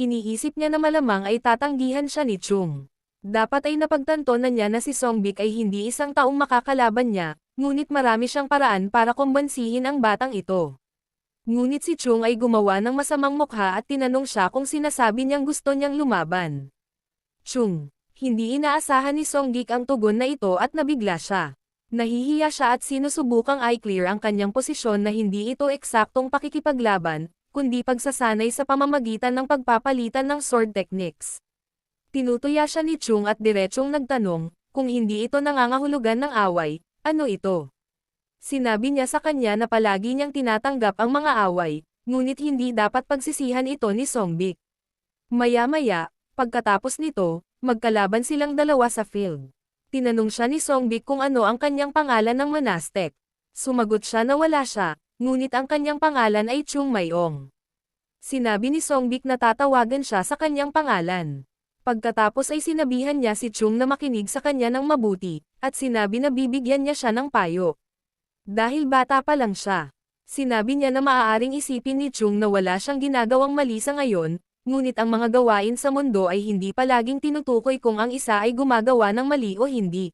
Iniisip niya na malamang ay tatanggihan siya ni Chung. Dapat ay napagtanto na niya na si Songbik ay hindi isang taong makakalaban niya, ngunit marami siyang paraan para kumbansihin ang batang ito. Ngunit si Chung ay gumawa ng masamang mukha at tinanong siya kung sinasabi niyang gusto niyang lumaban. Chung, hindi inaasahan ni Songbik ang tugon na ito at nabigla siya. Nahihiya siya at sinusubukang i-clear ang kanyang posisyon na hindi ito eksaktong pakikipaglaban, kundi pagsasanay sa pamamagitan ng pagpapalitan ng sword techniques. Tinutuya siya ni Chung at diretsong nagtanong, kung hindi ito nangangahulugan ng away, ano ito? Sinabi niya sa kanya na palagi niyang tinatanggap ang mga away, ngunit hindi dapat pagsisihan ito ni Songbik. Maya-maya, pagkatapos nito, magkalaban silang dalawa sa field. Tinanong siya ni Songbik kung ano ang kanyang pangalan ng monastic. Sumagot siya na wala siya, ngunit ang kanyang pangalan ay Chung Mayong. Sinabi ni Songbik na tatawagan siya sa kanyang pangalan. Pagkatapos ay sinabihan niya si Chung na makinig sa kanya ng mabuti, at sinabi na bibigyan niya siya ng payo. Dahil bata pa lang siya, sinabi niya na maaaring isipin ni Chung na wala siyang ginagawang mali sa ngayon, ngunit ang mga gawain sa mundo ay hindi palaging tinutukoy kung ang isa ay gumagawa ng mali o hindi.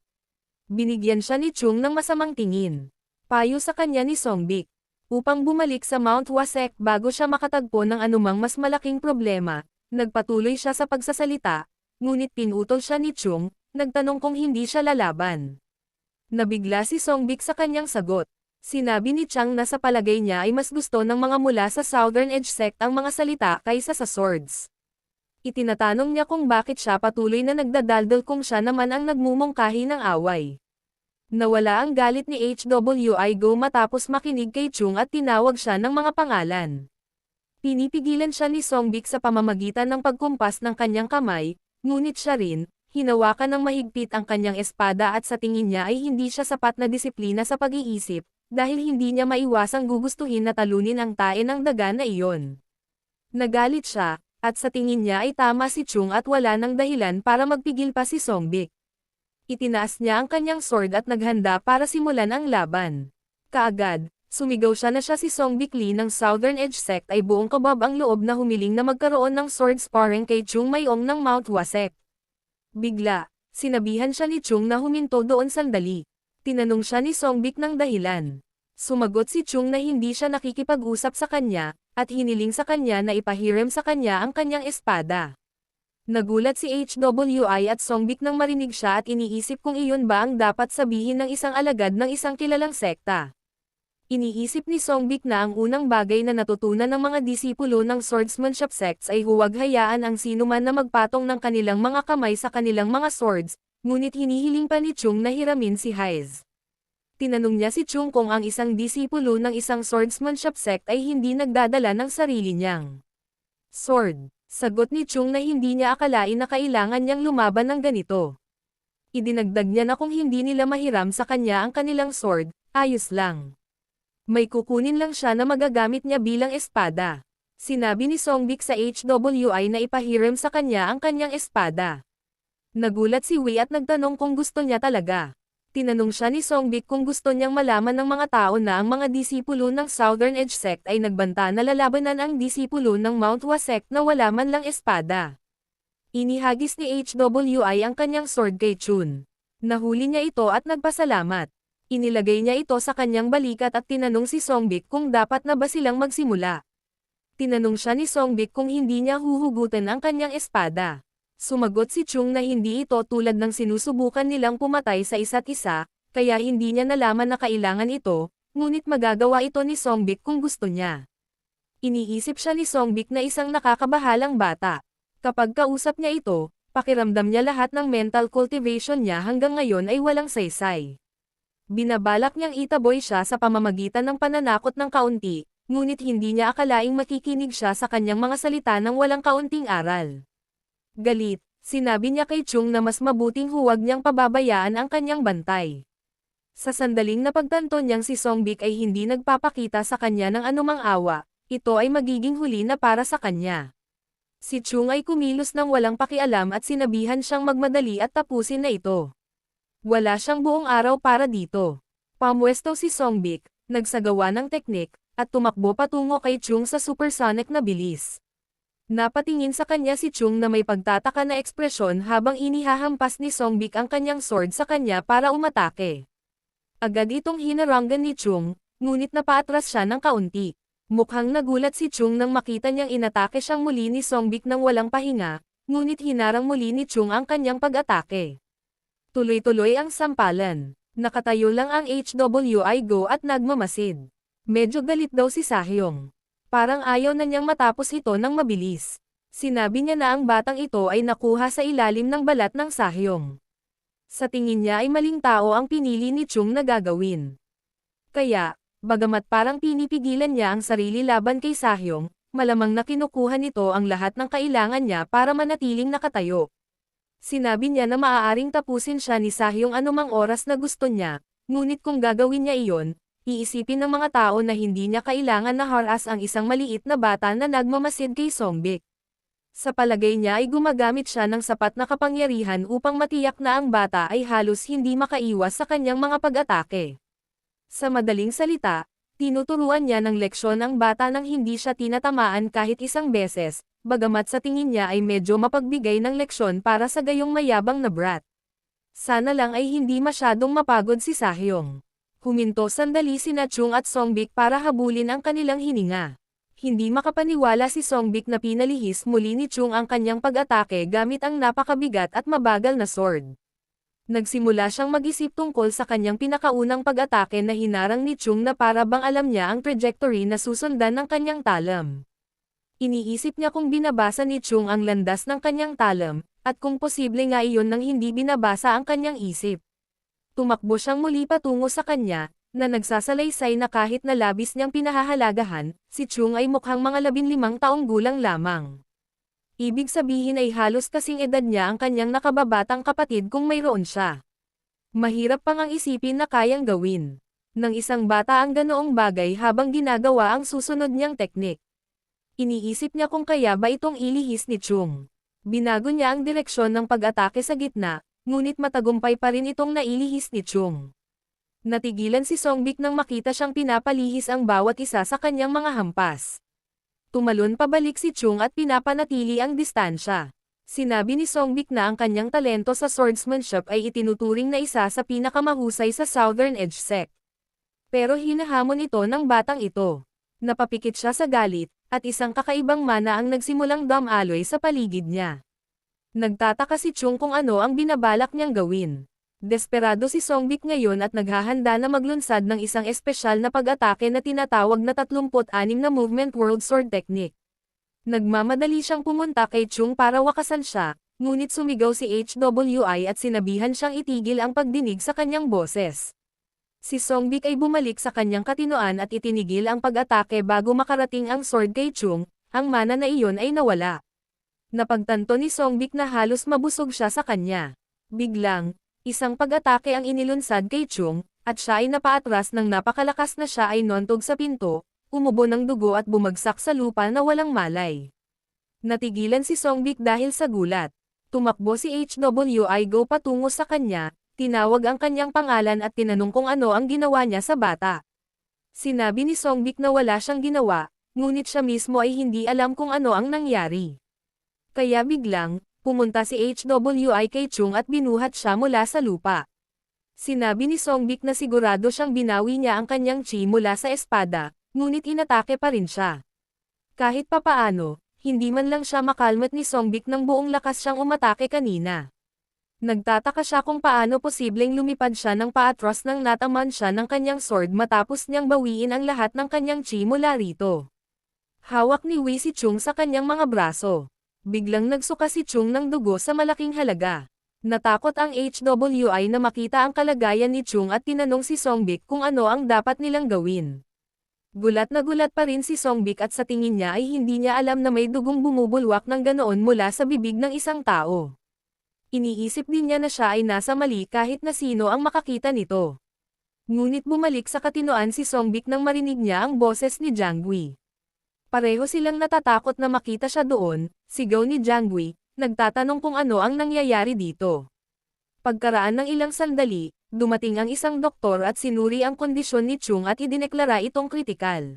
Binigyan siya ni Chung ng masamang tingin. Payo sa kanya ni Songbik, upang bumalik sa Mount Wasek bago siya makatagpo ng anumang mas malaking problema, nagpatuloy siya sa pagsasalita, ngunit pinutol siya ni Chung, nagtanong kung hindi siya lalaban. Nabigla si Songbik sa kanyang sagot. Sinabi ni Chang na sa palagay niya ay mas gusto ng mga mula sa Southern Edge sect ang mga salita kaysa sa swords. Itinatanong niya kung bakit siya patuloy na nagdadaldal kung siya naman ang nagmumungkahi ng away. Nawala ang galit ni HWI Go matapos makinig kay Chung at tinawag siya ng mga pangalan. Pinipigilan siya ni Songbik sa pamamagitan ng pagkumpas ng kanyang kamay, ngunit siya rin, hinawakan ng mahigpit ang kanyang espada at sa tingin niya ay hindi siya sapat na disiplina sa pag-iisip, dahil hindi niya maiwasang gugustuhin na talunin ang tae ng daga na iyon. Nagalit siya, at sa tingin niya ay tama si Chung at wala ng dahilan para magpigil pa si Songbik. Itinaas niya ang kanyang sword at naghanda para simulan ang laban. Kaagad, sumigaw siya na siya si Songbik Lee ng Southern Edge sect ay buong kabab ang loob na humiling na magkaroon ng sword sparring kay Chung Mayong ng Mount Wasek. Bigla, sinabihan siya ni Chung na huminto doon sandali. Tinanong siya ni Songbik ng dahilan. Sumagot si Chung na hindi siya nakikipag-usap sa kanya, at hiniling sa kanya na ipahiram sa kanya ang kanyang espada. Nagulat si HWI at Songbik nang marinig siya at iniisip kung iyon ba ang dapat sabihin ng isang alagad ng isang kilalang sekta. Iniisip ni Songbik na ang unang bagay na natutunan ng mga disipulo ng swordsmanship sects ay huwag hayaan ang sinuman na magpatong ng kanilang mga kamay sa kanilang mga swords, ngunit hinihiling pa ni Chung na hiramin si Haiz. Tinanong niya si Chung kung ang isang disipulo ng isang swordsmanship sect ay hindi nagdadala ng sarili niyang sword. Sagot ni Chung na hindi niya akalain na kailangan niyang lumaban ng ganito. Idinagdag niya na kung hindi nila mahiram sa kanya ang kanilang sword, ayos lang. May kukunin lang siya na magagamit niya bilang espada. Sinabi ni Songbik sa HWI na ipahiram sa kanya ang kanyang espada. Nagulat si Wei at nagtanong kung gusto niya talaga. Tinanong siya ni Songbik kung gusto niyang malaman ng mga tao na ang mga disipulo ng Southern Edge sect ay nagbanta na lalabanan ang disipulo ng Mount Wasek na wala man lang espada. Inihagis ni HWI ang kanyang sword kay Chun. Nahuli niya ito at nagpasalamat. Inilagay niya ito sa kanyang balikat at tinanong si Songbik kung dapat na ba silang magsimula. Tinanong siya ni Songbik kung hindi niya huhugutan ang kanyang espada. Sumagot si Chung na hindi ito tulad ng sinusubukan nilang pumatay sa isa't isa, kaya hindi niya nalaman na kailangan ito, ngunit magagawa ito ni Songbik kung gusto niya. Iniisip siya ni Songbik na isang nakakabahalang bata. Kapag kausap niya ito, pakiramdam niya lahat ng mental cultivation niya hanggang ngayon ay walang saysay. Binabalak niyang itaboy siya sa pamamagitan ng pananakot ng kaunti, ngunit hindi niya akalaing makikinig siya sa kanyang mga salita ng walang kaunting aral. Galit, sinabi niya kay Chung na mas mabuting huwag niyang pababayaan ang kanyang bantay. Sa sandaling napagtanto niyang si Songbik ay hindi nagpapakita sa kanya ng anumang awa, ito ay magiging huli na para sa kanya. Si Chung ay kumilos ng walang pakialam at sinabihan siyang magmadali at tapusin na ito. Wala siyang buong araw para dito. Pamwesto si Songbik, nagsagawa ng teknik, at tumakbo patungo kay Chung sa supersonic na bilis. Napatingin sa kanya si Chung na may pagtataka na ekspresyon habang inihahampas ni Songbik ang kanyang sword sa kanya para umatake. Agad itong hinaranggan ni Chung, ngunit napaatras siya ng kaunti. Mukhang nagulat si Chung nang makita niyang inatake siyang muli ni Songbik nang walang pahinga, ngunit hinarang muli ni Chung ang kanyang pag-atake. Tuloy-tuloy ang sampalan. Nakatayo lang ang HWI Go at nagmamasid. Medyo galit daw si Sahyong. Parang ayaw na niyang matapos ito ng mabilis. Sinabi niya na ang batang ito ay nakuha sa ilalim ng balat ng Sahyong. Sa tingin niya ay maling tao ang pinili ni Chung na gagawin. Kaya, bagamat parang pinipigilan niya ang sarili laban kay Sahyong, malamang na kinukuha nito ang lahat ng kailangan niya para manatiling nakatayo. Sinabi niya na maaaring tapusin siya ni Sahyong anumang oras na gusto niya, ngunit kung gagawin niya iyon, iisipin ng mga tao na hindi niya kailangan na haras ang isang maliit na bata na nagmamasid kay Songbik. Sa palagay niya ay gumagamit siya ng sapat na kapangyarihan upang matiyak na ang bata ay halos hindi makaiwas sa kanyang mga pag-atake. Sa madaling salita, tinuturuan niya ng leksyon ang bata nang hindi siya tinatamaan kahit isang beses, bagamat sa tingin niya ay medyo mapagbigay ng leksyon para sa gayong mayabang na brat. Sana lang ay hindi masyadong mapagod si Sahyong. Huminto sandali sina Chung at Songbik para habulin ang kanilang hininga. Hindi makapaniwala si Songbik na pinalihis muli ni Chung ang kanyang pag-atake gamit ang napakabigat at mabagal na sword. Nagsimula siyang mag-isip tungkol sa kanyang pinakaunang pag-atake na hinarang ni Chung na para bang alam niya ang trajectory na susundan ng kanyang talam. Iniisip niya kung binabasa ni Chung ang landas ng kanyang talam, at kung posible nga iyon nang hindi binabasa ang kanyang isip. Tumakbo siyang muli patungo sa kanya, na nagsasalaysay na kahit na labis niyang pinahahalagahan, si Chung ay mukhang mga 15 taong gulang lamang. Ibig sabihin ay halos kasing edad niya ang kanyang nakababatang kapatid kung mayroon siya. Mahirap pang ang isipin na kayang gawin ng isang bata ang ganoong bagay habang ginagawa ang susunod niyang teknik. Iniisip niya kung kaya ba itong ilihis ni Chung. Binago niya ang direksyon ng pag-atake sa gitna, ngunit matagumpay pa rin itong nailihis ni Chung. Natigilan si Songbik nang makita siyang pinapalihis ang bawat isa sa kanyang mga hampas. Tumalon pabalik si Chung at pinapanatili ang distansya. Sinabi ni Songbik na ang kanyang talento sa swordsmanship ay itinuturing na isa sa pinakamahusay sa Southern Edge sect. Pero hinahamon ito ng batang ito. Napapikit siya sa galit, at isang kakaibang mana ang nagsimulang dumaloy sa paligid niya. Nagtataka si Chung kung ano ang binabalak niyang gawin. Desperado si Songbik ngayon at naghahanda na maglunsad ng isang espesyal na pag-atake na tinatawag na 36 na Movement World Sword Technique. Nagmamadali siyang pumunta kay Chung para wakasan siya, ngunit sumigaw si HWI at sinabihan siyang itigil ang pagdinig sa kanyang boses. Si Songbik ay bumalik sa kanyang katinoan at itinigil ang pag-atake bago makarating ang sword kay Chung, ang mana na iyon ay nawala. Napagtanto ni Songbik na halos mabusog siya sa kanya. Biglang, isang pag-atake ang inilunsad kay Chung, at siya ay napaatras ng napakalakas na siya ay nontog sa pinto, umubo ng dugo at bumagsak sa lupa na walang malay. Natigilan si Songbik dahil sa gulat. Tumakbo si HWI Go patungo sa kanya, tinawag ang kanyang pangalan at tinanong kung ano ang ginawa niya sa bata. Sinabi ni Songbik na wala siyang ginawa, ngunit siya mismo ay hindi alam kung ano ang nangyari. Kaya biglang, pumunta si HWI kay Chung at binuhat siya mula sa lupa. Sinabi ni Songbik na sigurado siyang binawi niya ang kanyang chi mula sa espada, ngunit inatake pa rin siya. Kahit papaano, hindi man lang siya makalmat ni Songbik nang buong lakas siyang umatake kanina. Nagtataka siya kung paano posibleng lumipad siya ng paatras nang nataman siya ng kanyang sword matapos niyang bawiin ang lahat ng kanyang chi mula rito. Hawak ni Wei si Chung sa kanyang mga braso. Biglang nagsuka si Chung ng dugo sa malaking halaga. Natakot ang HWI na makita ang kalagayan ni Chung at tinanong si Songbik kung ano ang dapat nilang gawin. Gulat na gulat pa rin si Songbik at sa tingin niya ay hindi niya alam na may dugong bumubulwak ng ganoon mula sa bibig ng isang tao. Iniisip din niya na siya ay nasa mali kahit na sino ang makakita nito. Ngunit bumalik sa katinoan si Songbik nang marinig niya ang boses ni Jiangui. Pareho silang natatakot na makita siya doon, sigaw ni Jiangui, nagtatanong kung ano ang nangyayari dito. Pagkaraan ng ilang sandali, dumating ang isang doktor at sinuri ang kondisyon ni Chung at idineklara itong kritikal.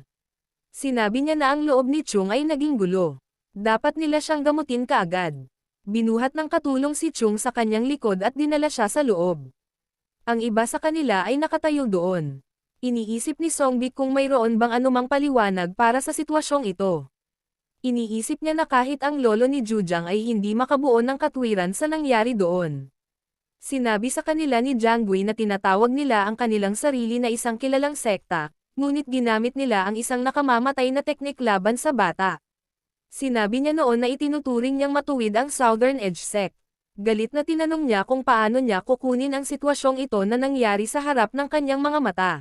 Sinabi niya na ang loob ni Chung ay naging gulo. Dapat nila siyang gamutin kaagad. Binuhat ng katulong si Chung sa kanyang likod at dinala siya sa loob. Ang iba sa kanila ay nakatayo doon. Iniisip ni Songbik kung mayroon bang anumang paliwanag para sa sitwasyong ito. Iniisip niya na kahit ang lolo ni Jujang ay hindi makabuo ng katwiran sa nangyari doon. Sinabi sa kanila ni Jiang Gui na tinatawag nila ang kanilang sarili na isang kilalang sekta, ngunit ginamit nila ang isang nakamamatay na teknik laban sa bata. Sinabi niya noon na itinuturing niyang matuwid ang Southern Edge Sect. Galit na tinanong niya kung paano niya kukunin ang sitwasyong ito na nangyari sa harap ng kanyang mga mata.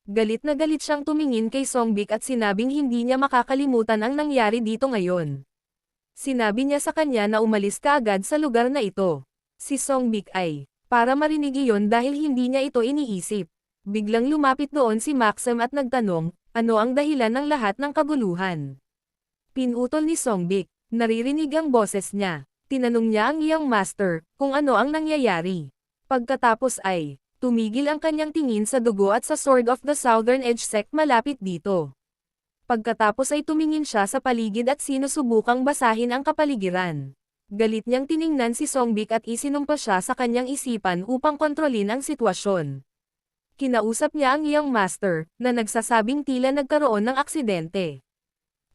Galit na galit siyang tumingin kay Songbik at sinabing hindi niya makakalimutan ang nangyari dito ngayon. Sinabi niya sa kanya na umalis kaagad sa lugar na ito. Si Songbik ay, para marinig iyon dahil hindi niya ito iniisip. Biglang lumapit doon si Maxim at nagtanong, ano ang dahilan ng lahat ng kaguluhan. Pinutol ni Songbik, naririnig ang boses niya. Tinanong niya ang iyong master, kung ano ang nangyayari. Pagkatapos ay, tumigil ang kanyang tingin sa dugo at sa Sword of the Southern Edge Sect malapit dito. Pagkatapos ay tumingin siya sa paligid at sinusubukang basahin ang kapaligiran. Galit niyang tiningnan si Songbik at isinumpa siya sa kanyang isipan upang kontrolin ang sitwasyon. Kinausap niya ang iyong master, na nagsasabing tila nagkaroon ng aksidente.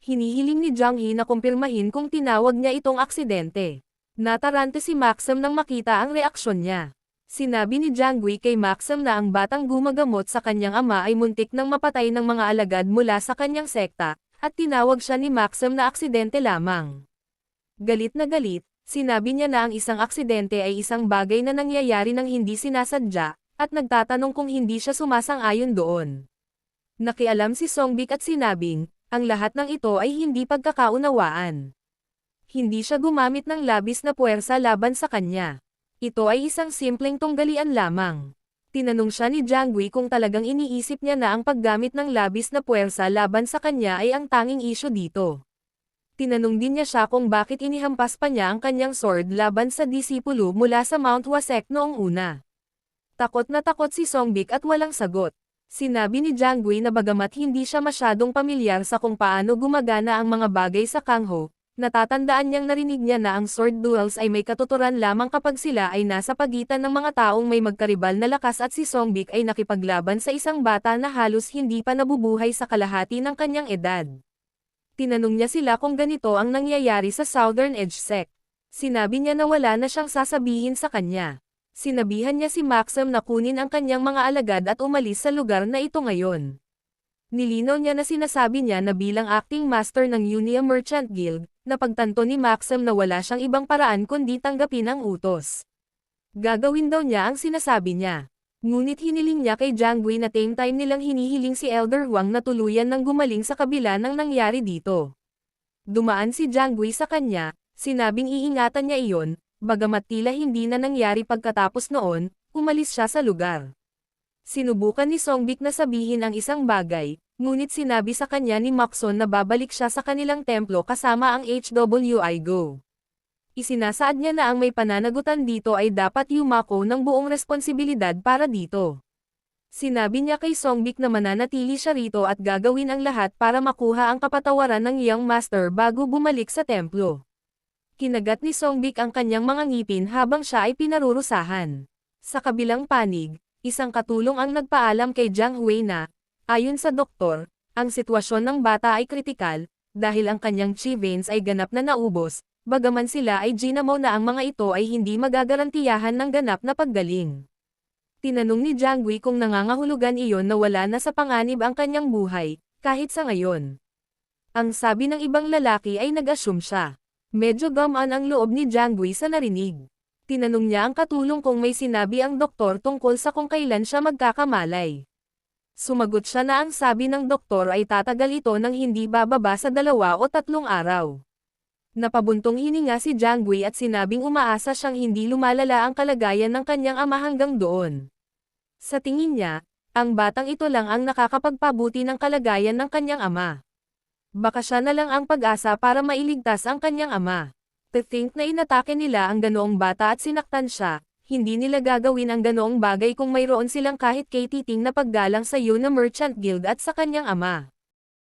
Hinihiling ni Jiang He na kumpirmahin kung tinawag niya itong aksidente. Natarante si Maxim nang makita ang reaksyon niya. Sinabi ni Jiang Gui kay Maxim na ang batang gumagamot sa kanyang ama ay muntik nang mapatay ng mga alagad mula sa kanyang sekta, at tinawag siya ni Maxim na aksidente lamang. Galit na galit, sinabi niya na ang isang aksidente ay isang bagay na nangyayari ng hindi sinasadya, at nagtatanong kung hindi siya sumasang-ayon doon. Nakialam si Songbik at sinabing, ang lahat ng ito ay hindi pagkakaunawaan. Hindi siya gumamit ng labis na puwersa laban sa kanya. Ito ay isang simpleng tunggalian lamang. Tinanong siya ni Jiang Gui kung talagang iniisip niya na ang paggamit ng labis na puwersa laban sa kanya ay ang tanging isyu dito. Tinanong din niya siya kung bakit inihampas pa niya ang kanyang sword laban sa disipulo mula sa Mount Wasek noong una. Takot na takot si Songbik at walang sagot. Sinabi ni Jiang Gui na bagamat hindi siya masyadong pamilyar sa kung paano gumagana ang mga bagay sa Kangho, natatandaan niyang narinig niya na ang sword duels ay may katuturan lamang kapag sila ay nasa pagitan ng mga taong may magkaribal na lakas at si Songbik ay nakipaglaban sa isang bata na halos hindi pa nabubuhay sa kalahati ng kanyang edad. Tinanong niya sila kung ganito ang nangyayari sa Southern Edge Sect. Sinabi niya na wala na siyang sasabihin sa kanya. Sinabihan niya si Maxim na kunin ang kanyang mga alagad at umalis sa lugar na ito ngayon. Nilinaw niya na sinasabi niya na bilang acting master ng Unia Merchant Guild, napagtanto ni Maxim na wala siyang ibang paraan kundi tanggapin ang utos. Gagawin daw niya ang sinasabi niya. Ngunit hiniling niya kay Jiang Gui na same time nilang hinihiling si Elder Huang na tuluyan ng gumaling sa kabila ng nangyari dito. Dumaan si Jiang Gui sa kanya, sinabing iingatan niya iyon, bagamat tila hindi na nangyari pagkatapos noon, umalis siya sa lugar. Sinubukan ni Songbik na sabihin ang isang bagay, ngunit sinabi sa kanya ni Maxon na babalik siya sa kanilang templo kasama ang HWI Go. Isinasaad niya na ang may pananagutan dito ay dapat yumako ng buong responsibilidad para dito. Sinabi niya kay Songbik na mananatili siya rito at gagawin ang lahat para makuha ang kapatawaran ng iyong master bago bumalik sa templo. Kinagat ni Songbik ang kanyang mga ngipin habang siya ay pinarurusahan. Sa kabilang panig, isang katulong ang nagpaalam kay Jiang Hui na, ayon sa doktor, ang sitwasyon ng bata ay kritikal, dahil ang kanyang chi veins ay ganap na naubos, bagaman sila ay ginamo na ang mga ito ay hindi magagarantiyahan ng ganap na paggaling. Tinanong ni Jiang Gui kung nangangahulugan iyon na wala na sa panganib ang kanyang buhay, kahit sa ngayon. Ang sabi ng ibang lalaki ay nag-assume siya. Medyo gamaan ang loob ni Jiang Gui sa narinig. Tinanong niya ang katulong kung may sinabi ang doktor tungkol sa kung kailan siya magkakamalay. Sumagot siya na ang sabi ng doktor ay tatagal ito ng hindi bababa sa 2 o 3 araw. Napabuntong hininga si Jiang Gui at sinabing umaasa siyang hindi lumalala ang kalagayan ng kanyang ama hanggang doon. Sa tingin niya, ang batang ito lang ang nakakapagpabuti ng kalagayan ng kanyang ama. Baka siya na lang ang pag-asa para mailigtas ang kanyang ama. To think na inatake nila ang ganoong bata at sinaktan siya, hindi nila gagawin ang ganoong bagay kung mayroon silang kahit kay titing na paggalang sa Unia Merchant Guild at sa kanyang ama.